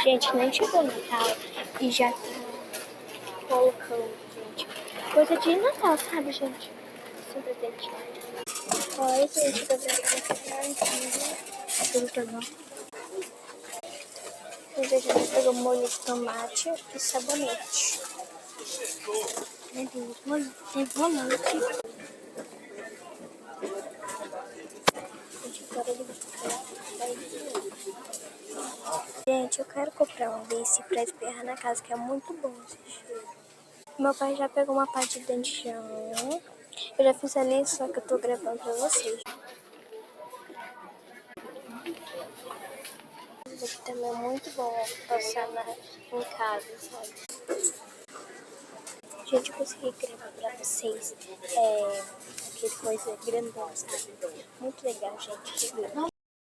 Gente, nem chegou o Natal e já tá colocando, gente. Coisa de Natal, sabe, gente? Super presente. Oi, gente, tô vendo tudo tá bom. A gente pegou molho de tomate e sabonete. Meu Deus, molho, tem volante. Gente, agora ele vai. Gente, eu quero comprar um desse pra espirrar na casa, que é muito bom, gente. Meu pai já pegou uma parte de dentão. Eu já fiz ali, só que eu tô gravando pra vocês. Isso aqui também é muito bom passar em casa, sabe? Gente, eu consegui gravar pra vocês. Que coisa grandona, sabe? Muito legal, gente.